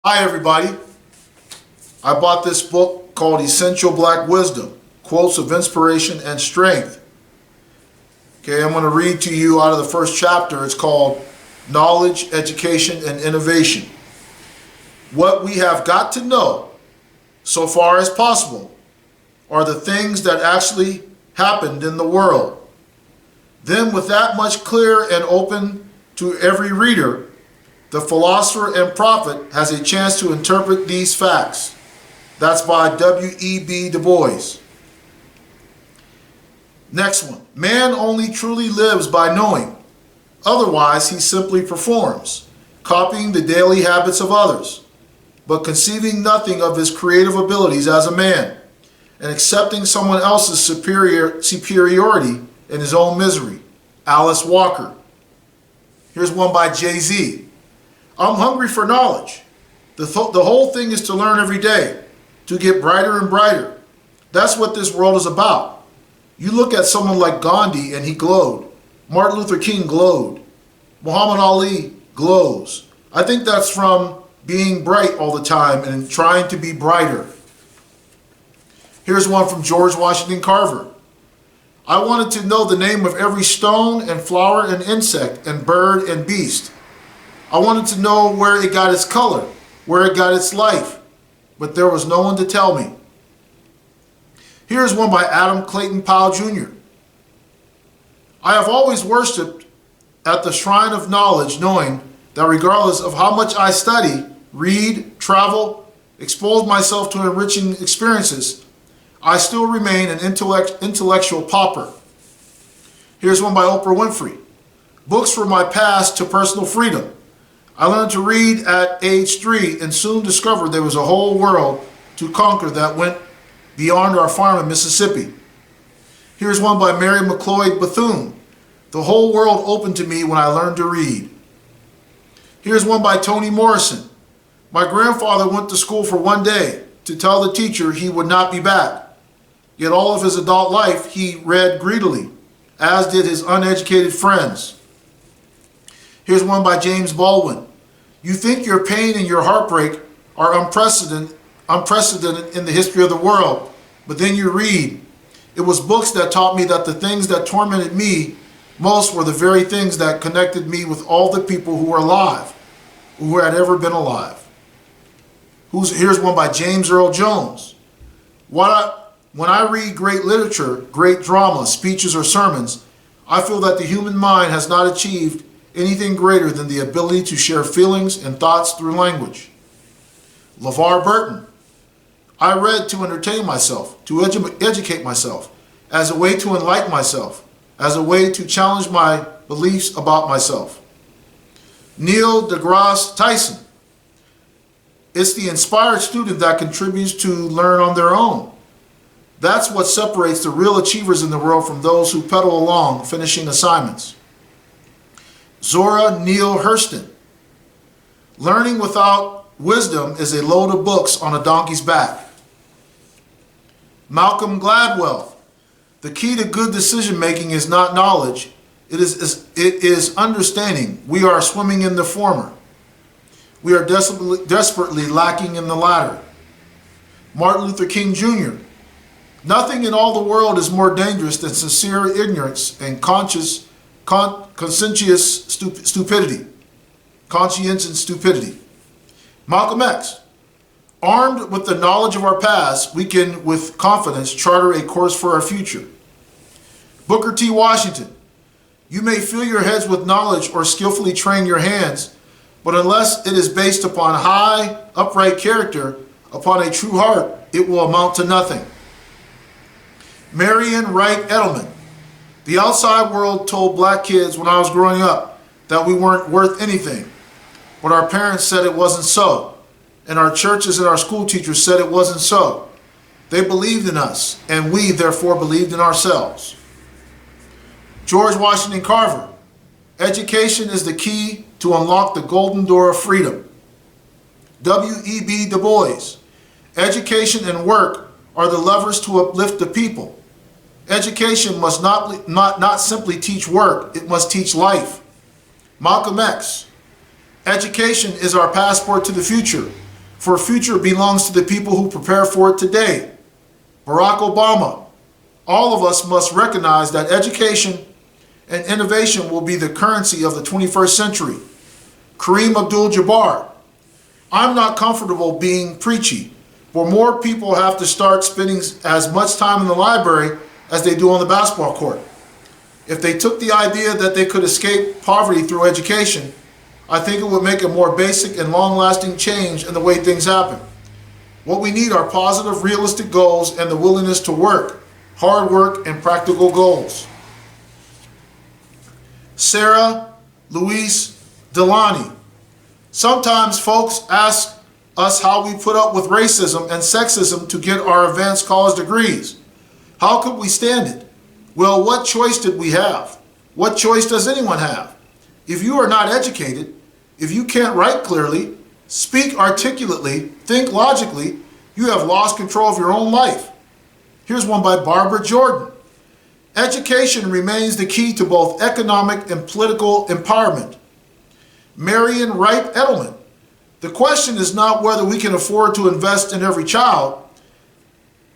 Hi, everybody. I bought this book called Essential Black Wisdom, Quotes of Inspiration and Strength. Okay, I'm going to read to you out of the first chapter. It's called Knowledge, Education, and Innovation. What we have got to know, so far as possible, are the things that actually happened in the world. Then, with that much clear and open to every reader, the philosopher and prophet has a chance to interpret these facts. That's by W.E.B. Du Bois. Next one. Man only truly lives by knowing. Otherwise, he simply performs, copying the daily habits of others, but conceiving nothing of his creative abilities as a man, and accepting someone else's superiority in his own misery. Alice Walker. Here's one by Jay-Z. I'm hungry for knowledge. The whole thing is to learn every day, to get brighter and brighter. That's what this world is about. You look at someone like Gandhi and he glowed. Martin Luther King glowed. Muhammad Ali glows. I think that's from being bright all the time and trying to be brighter. Here's one from George Washington Carver. I wanted to know the name of every stone and flower and insect and bird and beast. I wanted to know where it got its color, where it got its life, but there was no one to tell me. Here's one by Adam Clayton Powell Jr. I have always worshiped at the shrine of knowledge, knowing that regardless of how much I study, read, travel, expose myself to enriching experiences, I still remain an intellectual pauper. Here's one by Oprah Winfrey. Books from my past to personal freedom. I learned to read at age 3 and soon discovered there was a whole world to conquer that went beyond our farm in Mississippi. Here's one by Mary McLeod Bethune. The whole world opened to me when I learned to read. Here's one by Toni Morrison. My grandfather went to school for one day to tell the teacher he would not be back. Yet all of his adult life he read greedily, as did his uneducated friends. Here's one by James Baldwin. You think your pain and your heartbreak are unprecedented in the history of the world, but then you read. It was books that taught me that the things that tormented me most were the very things that connected me with all the people who were alive, who had ever been alive. Here's one by James Earl Jones. When I read great literature, great drama, speeches, or sermons, I feel that the human mind has not achieved anything greater than the ability to share feelings and thoughts through language. LeVar Burton. I read to entertain myself, to educate myself, as a way to enlighten myself, as a way to challenge my beliefs about myself. Neil deGrasse Tyson. It's the inspired student that contributes to learn on their own. That's what separates the real achievers in the world from those who pedal along, finishing assignments. Zora Neale Hurston. Learning without wisdom is a load of books on a donkey's back. Malcolm Gladwell. The key to good decision making is not knowledge, it is understanding. We are swimming in the former. We are desperately lacking in the latter. Martin Luther King Jr. Nothing in all the world is more dangerous than sincere ignorance and conscientious stupidity. Malcolm X. Armed with the knowledge of our past, we can, with confidence, charter a course for our future. Booker T. Washington. You may fill your heads with knowledge or skillfully train your hands, but unless it is based upon high, upright character, upon a true heart, it will amount to nothing. Marion Wright Edelman. The outside world told black kids when I was growing up that we weren't worth anything, but our parents said it wasn't so, and our churches and our school teachers said it wasn't so. They believed in us, and we therefore believed in ourselves. George Washington Carver. Education is the key to unlock the golden door of freedom. W.E.B. Du Bois. Education and work are the levers to uplift the people. Education must not simply teach work, it must teach life. Malcolm X. Education is our passport to the future. for future belongs to the people who prepare for it today. Barack Obama. All of us must recognize that education and innovation will be the currency of the 21st century. Kareem Abdul-Jabbar. I'm not comfortable being preachy, but more people have to start spending as much time in the library as they do on the basketball court. If they took the idea that they could escape poverty through education, I think it would make a more basic and long-lasting change in the way things happen. What we need are positive, realistic goals and the willingness to work, hard work, and practical goals. Sarah Louise Delani. Sometimes folks ask us how we put up with racism and sexism to get our advanced college degrees. How could we stand it? Well, what choice did we have? What choice does anyone have? If you are not educated, if you can't write clearly, speak articulately, think logically, you have lost control of your own life. Here's one by Barbara Jordan. Education remains the key to both economic and political empowerment. Marion Wright Edelman. The question is not whether we can afford to invest in every child,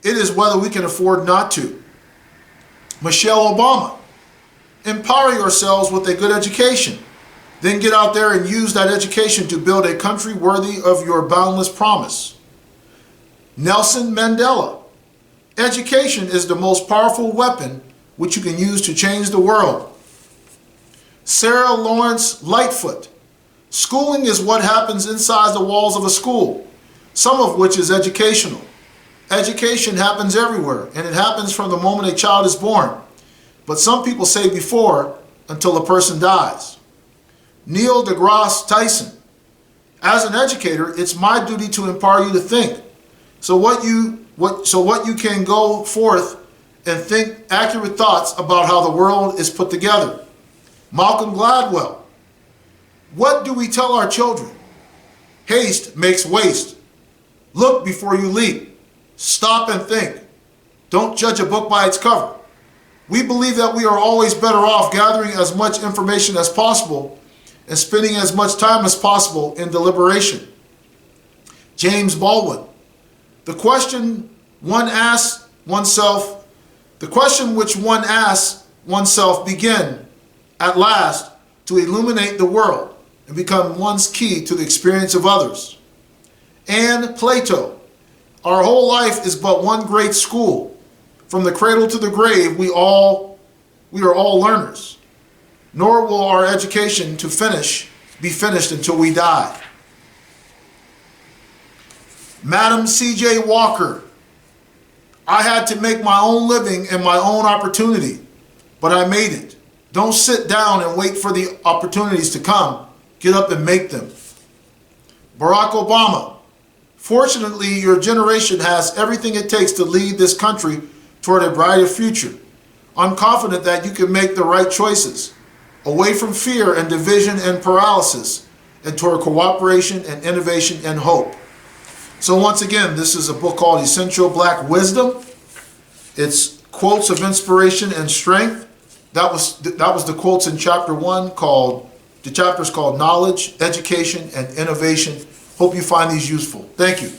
it is whether we can afford not to. Michelle Obama. Empower yourselves with a good education. Then get out there and use that education to build a country worthy of your boundless promise. Nelson Mandela. Education is the most powerful weapon which you can use to change the world. Sarah Lawrence Lightfoot. Schooling is what happens inside the walls of a school, some of which is educational. Education happens everywhere, and it happens from the moment a child is born. But some people say before, until a person dies. Neil deGrasse Tyson. As an educator, it's my duty to empower you to think. So what you can go forth and think accurate thoughts about how the world is put together. Malcolm Gladwell. What do we tell our children? Haste makes waste. Look before you leap. Stop and think. Don't judge a book by its cover. We believe that we are always better off gathering as much information as possible and spending as much time as possible in deliberation. James Baldwin. The question which one asks oneself begin at last to illuminate the world and become one's key to the experience of others. And Plato. Our whole life is but one great school. From the cradle to the grave, we are all learners. Nor will our education be finished until we die. Madam C.J. Walker. I had to make my own living and my own opportunity, but I made it. Don't sit down and wait for the opportunities to come. Get up and make them. Barack Obama. Fortunately, your generation has everything it takes to lead this country toward a brighter future. I'm confident that you can make the right choices, away from fear and division and paralysis, and toward cooperation and innovation and hope. So once again, this is a book called Essential Black Wisdom. It's quotes of inspiration and strength. That was the quotes in chapter 1 the chapter is called Knowledge, Education, and Innovation. Hope you find these useful. Thank you.